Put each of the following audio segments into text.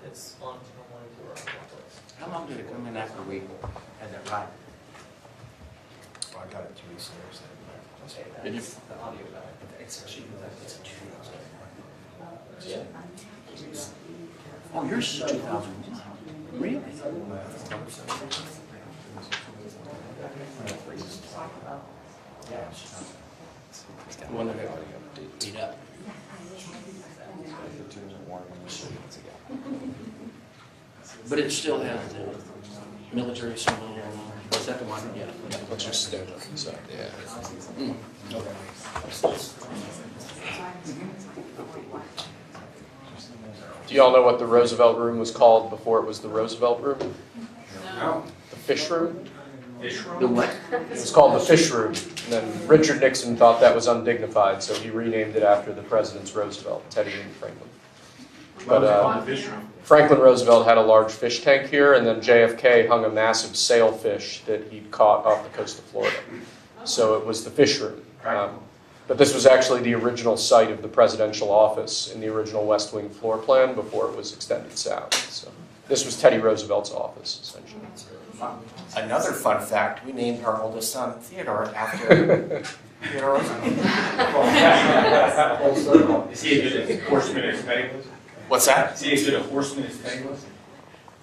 it's on morning tour on Netflix. How long did it come in after we had that ride? Well, I got it 2 weeks later. Did you? The audio guy. It's a 2 Oh, yours is 2000. Really? The one that got beat up. But it still has the military symbol on the second one, yeah. What's your step? So, yeah. Okay. Do y'all know what the Roosevelt room was called before it was the Roosevelt room? No. The fish room? The what? It was called the fish room. And then Richard Nixon thought that was undignified, so he renamed it after the presidents Roosevelt, Teddy and Franklin. But Franklin Roosevelt had a large fish tank here, and then JFK hung a massive sailfish that he'd caught off the coast of Florida. So it was the fish room. But this was actually the original site of the presidential office in the original West Wing floor plan before it was extended south. So this was Teddy Roosevelt's office, essentially. Another fun fact, we named our oldest son Theodore after Theodore Roosevelt. Is he as good at horseman as Penniless? What's that? Is he as good at horseman as Penniless?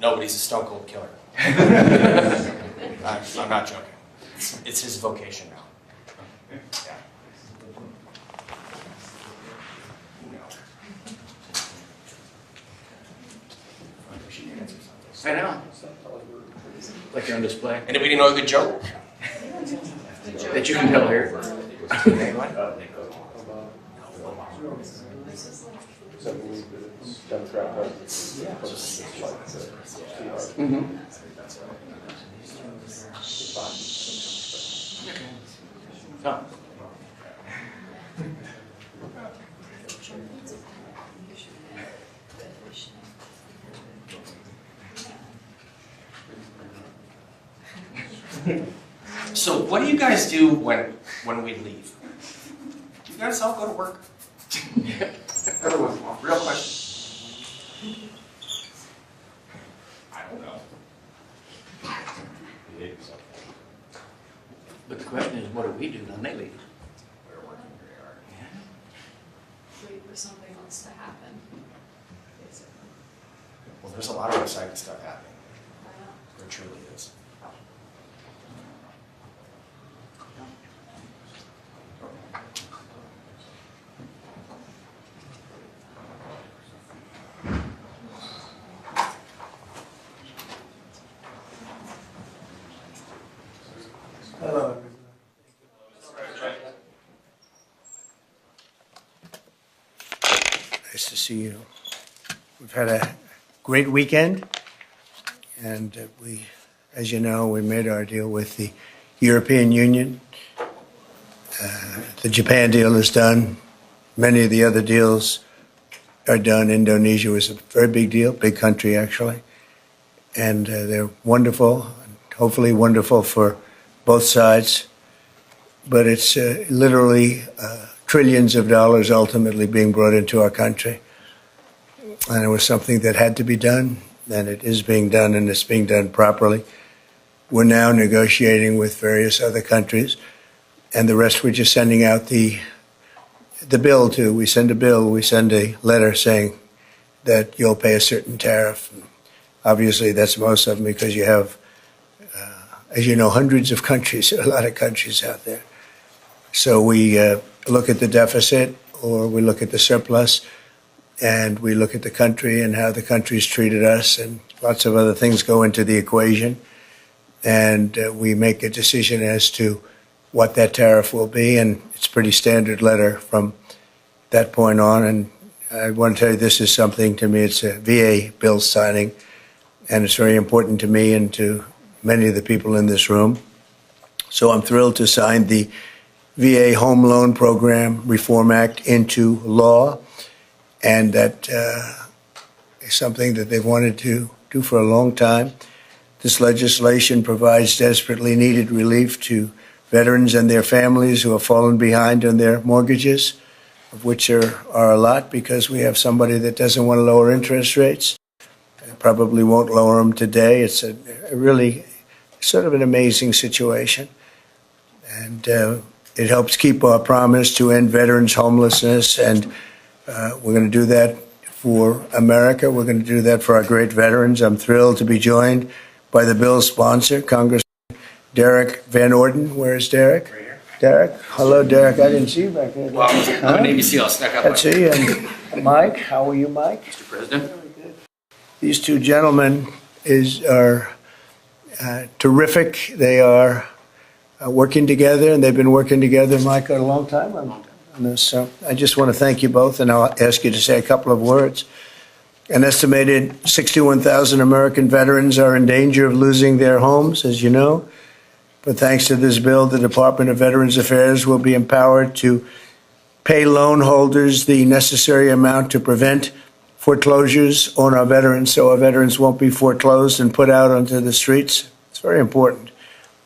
No, but he's a stone cold killer. I'm not joking. It's his vocation now. Yeah. I know. Like you're on display. Anybody know a good joke? That you can tell here. Anyone? Mm-hmm. Oh. So what do you guys do when we leave? Do you guys all go to work? Everyone, real question. I don't know. But the question is, what do we do when they leave? We're working very hard. Wait for something else to happen. Basically. Well, there's a lot of exciting stuff happening. I know. There truly is. Hello. Nice to see you. We've had a great weekend, and as you know, we made our deal with the European Union. The Japan deal is done. Many of the other deals are done. Indonesia was a very big deal, big country actually, and they're wonderful, hopefully wonderful for both sides, but it's literally trillions of dollars ultimately being brought into our country. And it was something that had to be done, and it is being done, and it's being done properly. We're now negotiating with various other countries, and the rest we're just sending out the bill to. We send a bill, we send a letter saying that you'll pay a certain tariff. Obviously, that's most of them because you have, as you know, hundreds of countries, a lot of countries out there. So we look at the deficit, or we look at the surplus, and we look at the country and how the country's treated us, and lots of other things go into the equation. And we make a decision as to what that tariff will be, and it's a pretty standard letter from that point on. And I want to tell you, this is something, to me, it's a VA bill signing, and it's very important to me and to many of the people in this room. So I'm thrilled to sign the VA Home Loan Program Reform Act into law, and that is something that they've wanted to do for a long time. This legislation provides desperately needed relief to veterans and their families who have fallen behind on their mortgages, of which there are a lot because we have somebody that doesn't want to lower interest rates. probably won't lower them today. It's a really sort of an amazing situation. And it helps keep our promise to end veterans' homelessness. And we're going to do that for America. We're going to do that for our great veterans. I'm thrilled to be joined by the bill's sponsor, Congressman Derek Van Orden. Where is Derek? Right here. Derek. Hello, Derek. I didn't see you back there. Well, I'm a Navy SEAL. I snuck up. Let's see. And Mike, how are you, Mike? Mr. President. These two gentlemen are terrific. They are working together, and they've been working together, Mike, a long time on this. So I just want to thank you both, and I'll ask you to say a couple of words. An estimated 61,000 American veterans are in danger of losing their homes, as you know. But thanks to this bill, the Department of Veterans Affairs will be empowered to pay loan holders the necessary amount to prevent foreclosures on our veterans, so our veterans won't be foreclosed and put out onto the streets. It's very important.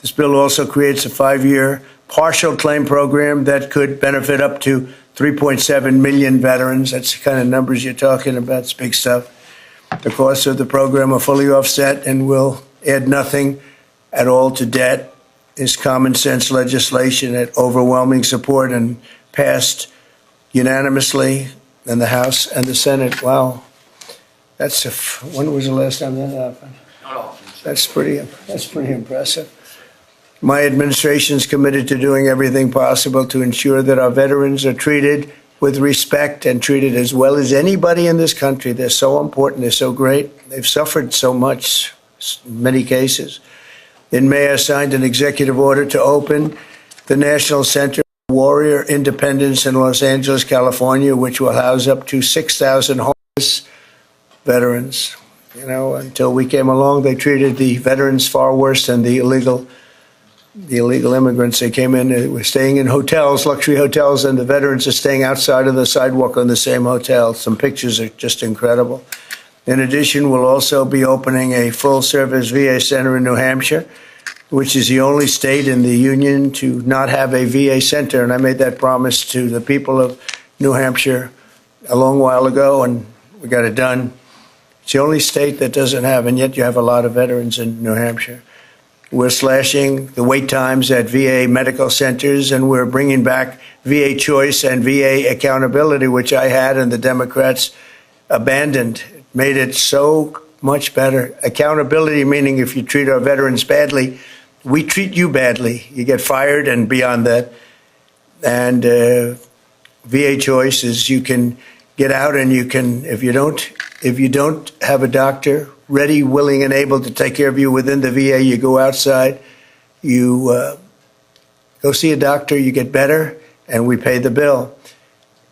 This bill also creates a 5-year partial claim program that could benefit up to 3.7 million veterans. That's the kind of numbers you're talking about. It's big stuff. The costs of the program are fully offset and will add nothing at all to debt. Is common sense legislation at overwhelming support and passed unanimously in the House and the Senate. Wow. When was the last time that happened? Not all. That's pretty impressive. My administration is committed to doing everything possible to ensure that our veterans are treated with respect and treated as well as anybody in this country. They're so important. They're so great. They've suffered so much, in many cases. In May, I signed an executive order to open the National Center for Warrior Independence in Los Angeles, California, which will house up to 6,000 homeless veterans. You know, until we came along, they treated the veterans far worse than the illegal immigrants. They came in, they were staying in hotels, luxury hotels, and the veterans are staying outside of the sidewalk on the same hotel. Some pictures are just incredible. In addition, we'll also be opening a full-service VA center in New Hampshire, which is the only state in the union to not have a VA center. And I made that promise to the people of New Hampshire a long while ago, and we got it done. It's the only state that doesn't have, and yet you have a lot of veterans in New Hampshire. We're slashing the wait times at VA medical centers, and we're bringing back VA choice and VA accountability, which I had and the Democrats abandoned. It made it so much better. Accountability meaning if you treat our veterans badly, we treat you badly. You get fired and beyond that. And VA choice is you can get out and you can, if you don't have a doctor ready, willing, and able to take care of you within the VA, you go outside, you go see a doctor, you get better, and we pay the bill.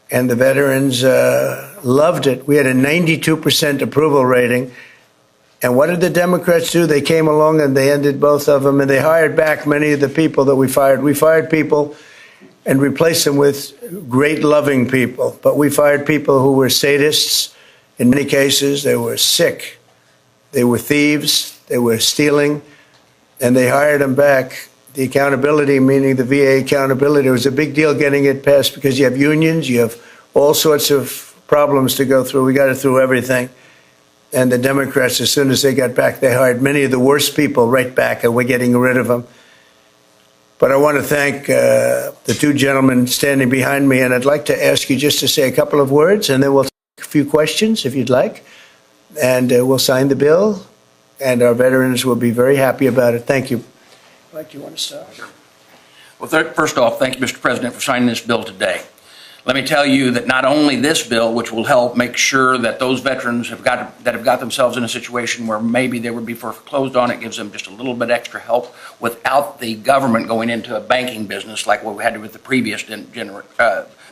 And the veterans loved it. We had a 92% approval rating. And what did the Democrats do? They came along and they ended both of them, and they hired back many of the people that we fired. We fired people and replaced them with great, loving people. But we fired people who were sadists. In many cases, they were sick. They were thieves. They were stealing. And they hired them back. The accountability, meaning the VA accountability, was a big deal getting it passed because you have unions, you have all sorts of problems to go through. We got it through everything. And the Democrats, as soon as they got back, they hired many of the worst people right back, and we're getting rid of them. But I want to thank the two gentlemen standing behind me, and I'd like to ask you just to say a couple of words, and then we'll take a few questions, if you'd like. And we'll sign the bill, and our veterans will be very happy about it. Thank you. Mike, do you want to start? Sure. Well, first off, thank you, Mr. President, for signing this bill today. Let me tell you that not only this bill, which will help make sure that those veterans have got themselves in a situation where maybe they would be foreclosed on, it gives them just a little bit extra help without the government going into a banking business like what we had with the previous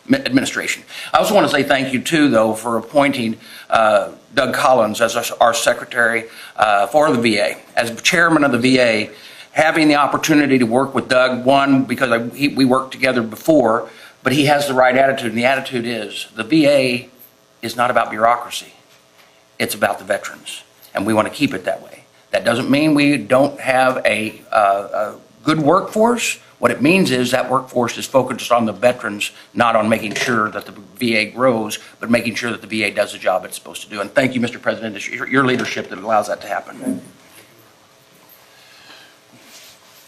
administration. I also want to say thank you, too, though, for appointing Doug Collins as our secretary for the VA. As chairman of the VA, having the opportunity to work with Doug, one, because we worked together before, but he has the right attitude, and the attitude is the VA is not about bureaucracy. It's about the veterans, and we want to keep it that way. That doesn't mean we don't have a good workforce, what it means is that workforce is focused on the veterans, not on making sure that the VA grows, but making sure that the VA does the job it's supposed to do. And thank you, Mr. President, it's your leadership that allows that to happen.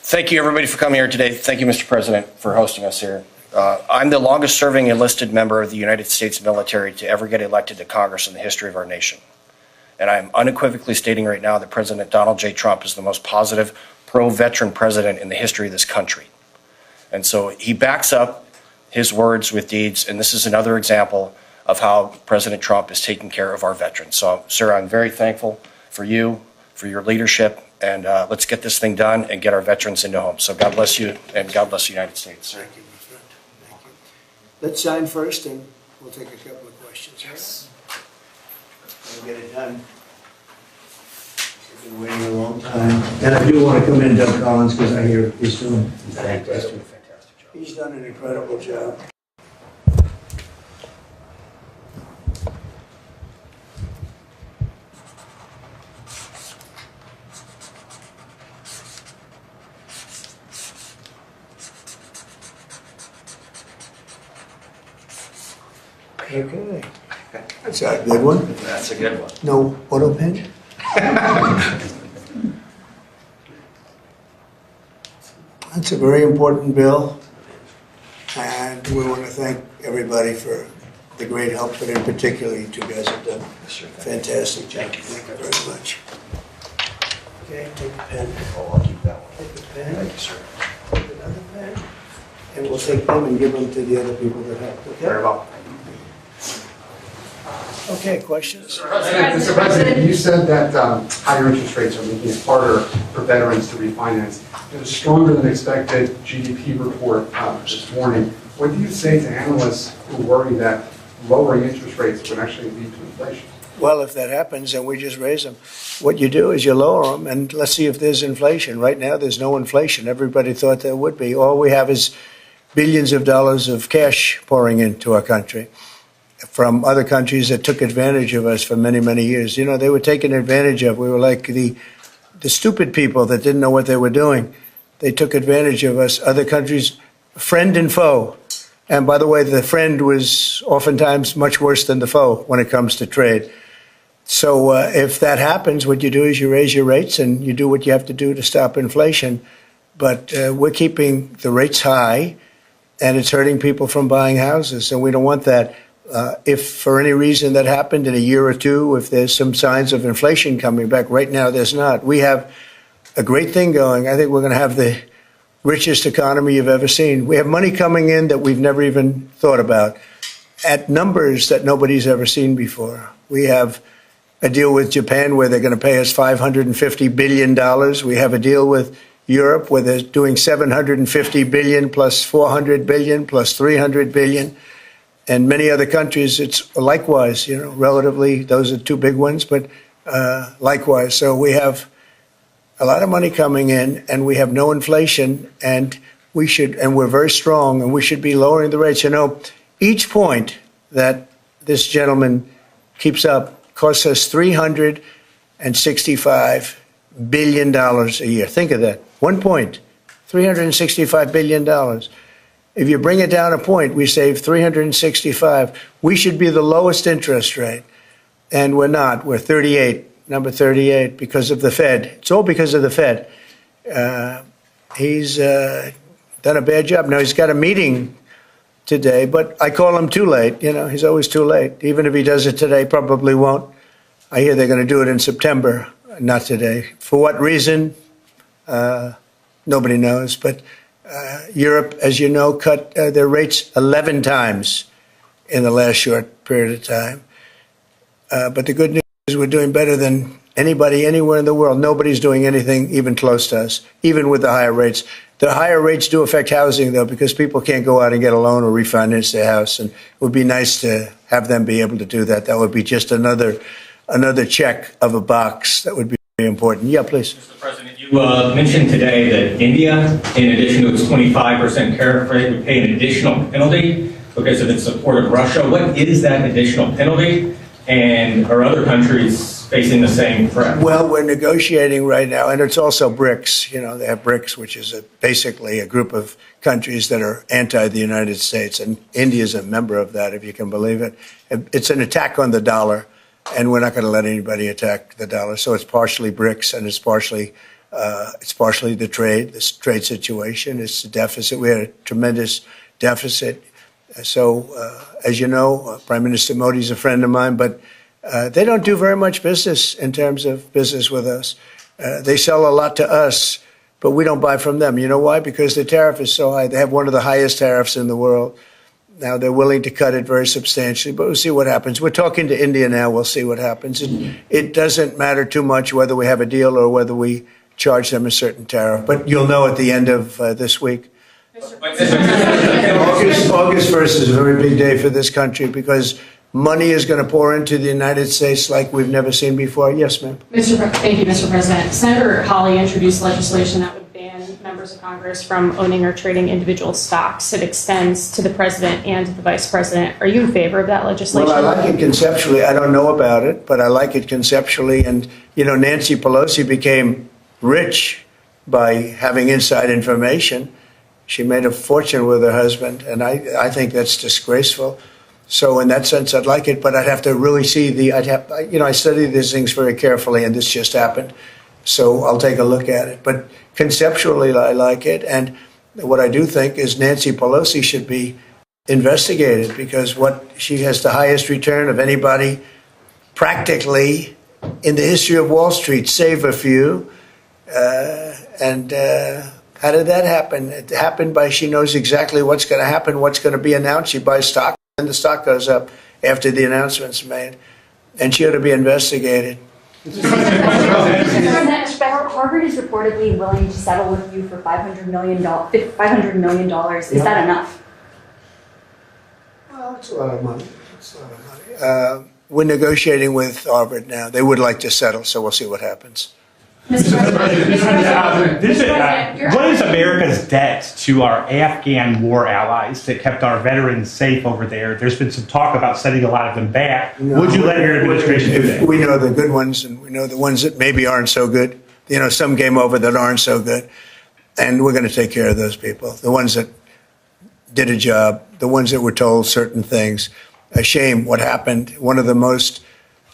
Thank you, everybody, for coming here today. Thank you, Mr. President, for hosting us here. I'm the longest-serving enlisted member of the United States military to ever get elected to Congress in the history of our nation. And I'm unequivocally stating right now that President Donald J. Trump is the most positive, pro-veteran president in the history of this country. And so he backs up his words with deeds, and this is another example of how President Trump is taking care of our veterans. So, sir, I'm very thankful for you, for your leadership, and let's get this thing done and get our veterans into homes. So God bless you, and God bless the United States. Thank you, my friend. Thank you. Let's sign first, and we'll take a couple of questions. Yes. We'll get it done. We've been waiting a long time. And I do want to commend Doug Collins because I hear he's doing a fantastic job. He's done an incredible job. Okay. That's a good one. That's a good one. No auto pen? That's a very important bill, and we want to thank everybody for the great help, but in particular, you two guys have done a fantastic job. Thank you very much. Okay, take a pen. Oh, I'll keep that one. Take a pen. Thank you, sir. Take another pen. And we'll take them and give them to the other people that helped, okay? Very well. Okay, questions? Mr. President, you said that higher interest rates are making it harder for veterans to refinance. There's a stronger than expected GDP report this morning. What do you say to analysts who worry that lowering interest rates would actually lead to inflation? Well, if that happens, then we just raise them. What you do is you lower them, and let's see if there's inflation. Right now, there's no inflation. Everybody thought there would be. All we have is billions of dollars of cash pouring into our country from other countries that took advantage of us for many, many years. You know, they were taken advantage of. We were like the stupid people that didn't know what they were doing. They took advantage of us. Other countries, friend and foe. And by the way, the friend was oftentimes much worse than the foe when it comes to trade. So if that happens, what you do is you raise your rates and you do what you have to do to stop inflation. But we're keeping the rates high, and it's hurting people from buying houses, and we don't want that. If for any reason that happened in a year or two, if there's some signs of inflation coming back, right now there's not. We have a great thing going. I think we're going to have the richest economy you've ever seen. We have money coming in that we've never even thought about at numbers that nobody's ever seen before. We have a deal with Japan where they're going to pay us $550 billion. We have a deal with Europe where they're doing $750 billion plus $400 billion plus $300 billion. And many other countries, it's likewise, you know, relatively, those are two big ones, but likewise. So we have a lot of money coming in, and we have no inflation, and we're very strong, and we should be lowering the rates. You know, each point that this gentleman keeps up costs us $365 billion a year. Think of that. 1 point, $365 billion. If you bring it down a point, we save 365. We should be the lowest interest rate, and we're not. We're 38, number 38, because of the Fed. It's all because of the Fed. He's done a bad job. Now, he's got a meeting today, but I call him too late. You know, he's always too late. Even if he does it today, probably won't. I hear they're going to do it in September, not today. For what reason? Nobody knows, but Europe, as you know, cut their rates 11 times in the last short period of time. But the good news is we're doing better than anybody anywhere in the world. Nobody's doing anything even close to us, even with the higher rates. The higher rates do affect housing, though, because people can't go out and get a loan or refinance their house. And it would be nice to have them be able to do that. That would be just another check of a box that would be important. Yeah, please. Mr. President, you mentioned today that India, in addition to its 25% tariff rate, would pay an additional penalty because of its support of Russia. What is that additional penalty? And are other countries facing the same threat? Well, we're negotiating right now, and it's also BRICS. You know, they have BRICS, which is basically a group of countries that are anti the United States, and India is a member of that, if you can believe it. It's an attack on the dollar, and we're not going to let anybody attack the dollar. So it's partially BRICS, and it's partially the trade situation. It's the deficit. We had a tremendous deficit. So, as you know, Prime Minister Modi is a friend of mine, but they don't do very much business in terms of business with us. They sell a lot to us, but we don't buy from them. You know why? Because the tariff is so high. They have one of the highest tariffs in the world. Now, they're willing to cut it very substantially, but we'll see what happens. We're talking to India now. We'll see what happens. It doesn't matter too much whether we have a deal or whether we charge them a certain tariff, but you'll know at the end of this week. August 1st is a very big day for this country because money is going to pour into the United States like we've never seen before. Yes, ma'am. Thank you, Mr. President. Senator Hawley introduced legislation that would ban members of Congress from owning or trading individual stocks. It extends to the president and the vice president. Are you in favor of that legislation? Well, I like it conceptually. I don't know about it, but I like it conceptually. And, you know, Nancy Pelosi became rich by having inside information. She made a fortune with her husband, and I think that's disgraceful. So in that sense, I'd like it, but I'd have to really see I study these things very carefully, and this just happened. So I'll take a look at it. But conceptually, I like it. And what I do think is Nancy Pelosi should be investigated because she has the highest return of anybody practically in the history of Wall Street, save a few. How did that happen? It happened by she knows exactly what's going to happen, what's going to be announced. She buys stock, and the stock goes up after the announcement's made. And she ought to be investigated. Harvard is reportedly willing to settle with you for $500 million. Is that enough? Well, it's a lot of money. We're negotiating with Harvard now. They would like to settle, so we'll see what happens. Mr. President, what is America's debt to our Afghan war allies that kept our veterans safe over there? There's been some talk about sending a lot of them back. Would you let your administration do that? We know the good ones, and we know the ones that maybe aren't so good. You know, some came over that aren't so good. And we're going to take care of those people. The ones that did a job, the ones that were told certain things. A shame what happened. One of the most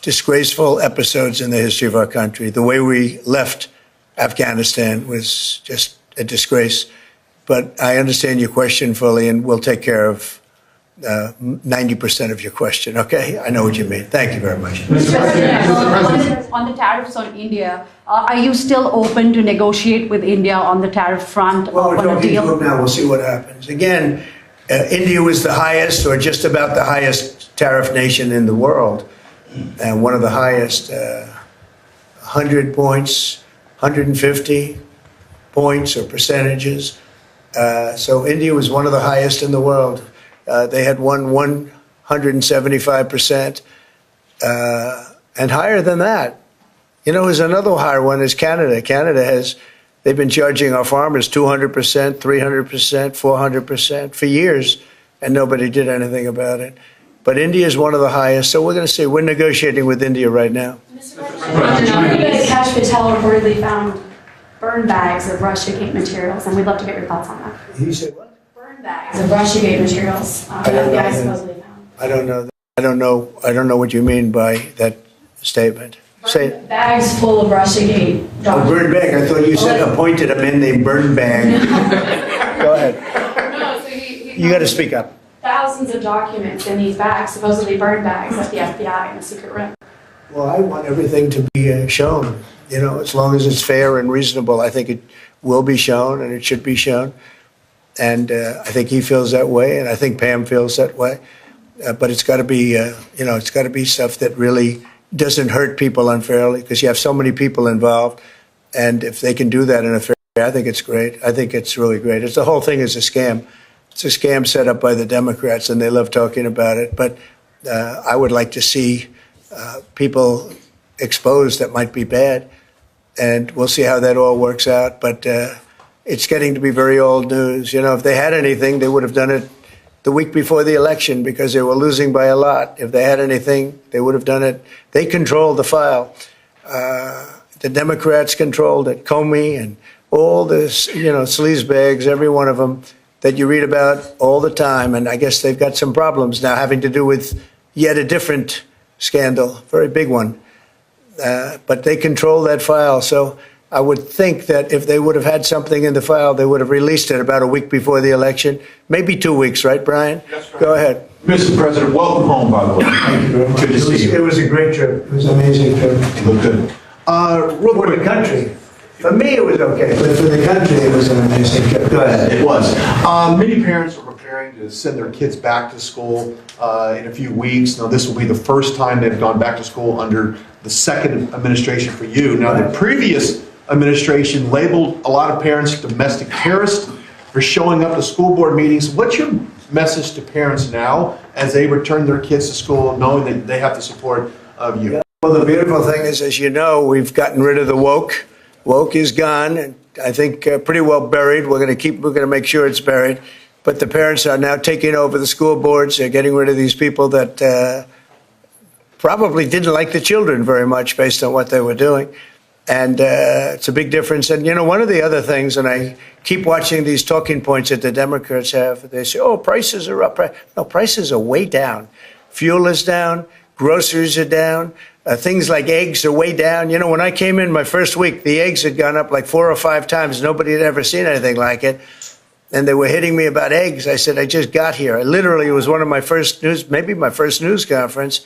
disgraceful episodes in the history of our country. The way we left Afghanistan was just a disgrace. But I understand your question fully, and we'll take care of 90% of your question, okay? I know what you mean. Thank you very much. Mr. President, on the tariffs on India, are you still open to negotiate with India on the tariff front? Well, we're on a talking deal? to them now. We'll see what happens. Again, India was the highest or just about the highest tariff nation in the world. And one of the highest, 100 points, 150 points or percentages. So India was one of the highest in the world. They had won 175%, and higher than that. You know, there's another higher one is Canada. They've been charging our farmers 200%, 300%, 400% for years, and nobody did anything about it. But India is one of the highest, so we're going to see. We're negotiating with India right now. Mr. President, Cash Patel reportedly found burn bags of Russiagate materials, and we'd love to get your thoughts on that. He said what? Burn bags of Russiagate materials. The FBI supposedly found. I don't know. I don't know what you mean by that statement. Say it. Bags full of Russiagate Oh, documents. burn bag. I thought you said appointed a man named Burn Bag. Go ahead. No, so he You got to speak up. thousands of documents in these bags, supposedly burn bags at the FBI in a secret room. Well, I want everything to be shown. You know, as long as it's fair and reasonable, I think it will be shown and it should be shown. And I think he feels that way, and I think Pam feels that way. But it's got to be, it's got to be stuff that really doesn't hurt people unfairly, because you have so many people involved. And if they can do that in a fair way, I think it's great. I think it's really great. The whole thing is a scam. It's a scam set up by the Democrats, and they love talking about it. But I would like to see people exposed that might be bad, and we'll see how that all works out. But it's getting to be very old news. You know, if they had anything, they would have done it the week before the election because they were losing by a lot. If they had anything, they would have done it. They controlled the file. The Democrats controlled it. Comey and all this, sleazebags, every one of them that you read about all the time. And I guess they've got some problems now having to do with yet a different scandal, very big one. But they control that file. So I would think that if they would have had something in the file, they would have released it about a week before the election, maybe 2 weeks, right, Brian? That's right. Go ahead. Mr. President, welcome home, by the way. Thank you very much. Good to see you. It was a great trip. It was an amazing trip. You look good. For the country. For me, it was okay, but for the country, it was an amazing trip. Go ahead. It was. Many parents are preparing to send their kids back to school in a few weeks. Now, this will be the first time they've gone back to school under the second administration for you. Now, the previous administration labeled a lot of parents domestic terrorists for showing up to school board meetings. What's your message to parents now as they return their kids to school, knowing that they have the support of you? Well, the beautiful thing is, as you know, we've gotten rid of the woke. Woke is gone, and I think pretty well buried. We're going to make sure it's buried. But the parents are now taking over the school boards. They're getting rid of these people that probably didn't like the children very much based on what they were doing. And it's a big difference. And, one of the other things, and I keep watching these talking points that the Democrats have, they say, oh, prices are up. No, prices are way down. Fuel is down. Groceries are down. Things like eggs are way down. When I came in my first week, the eggs had gone up like 4 or 5 times. Nobody had ever seen anything like it. And they were hitting me about eggs. I said, I just got here. It was one of my first maybe my first news conference.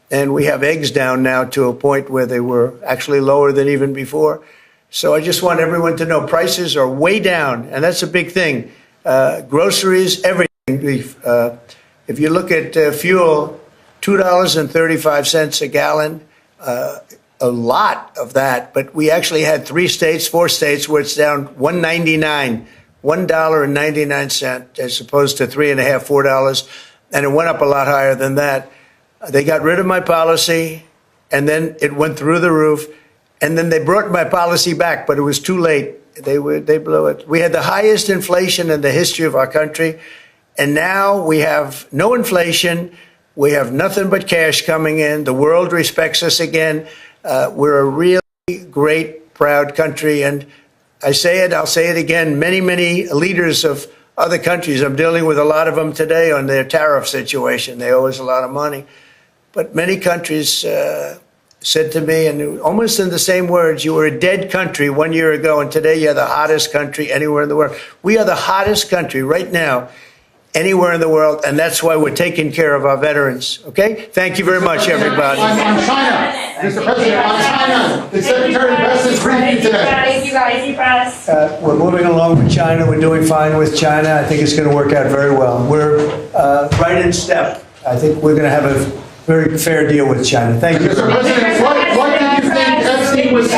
And we have eggs down now to a point where they were actually lower than even before. So I just want everyone to know prices are way down. And that's a big thing. Groceries, everything. If you look at fuel, $2.35 a gallon, a lot of that. But we actually had 4 states where it's down $1.99 as opposed to $3.50, $4. And it went up a lot higher than that. They got rid of my policy, and then it went through the roof. And then they brought my policy back, but it was too late. They blew it. We had the highest inflation in the history of our country. And now we have no inflation. We have nothing but cash coming in. The world respects us again. We're a really great, proud country. And I say it, I'll say it again, many, many leaders of other countries, I'm dealing with a lot of them today on their tariff situation. They owe us a lot of money. But many countries said to me, and almost in the same words, you were a dead country 1 year ago, and today you're the hottest country anywhere in the world. We are the hottest country right now anywhere in the world, and that's why we're taking care of our veterans. Okay? Thank you very much, everybody. On China, Mr. President, on China, the Secretary of Defense briefing today. You guys. We're moving along with China. We're doing fine with China. I think it's going to work out very well. We're right in step. I think we're going to have a very fair deal with China. Thank you. Mr. President, what did you think Epstein was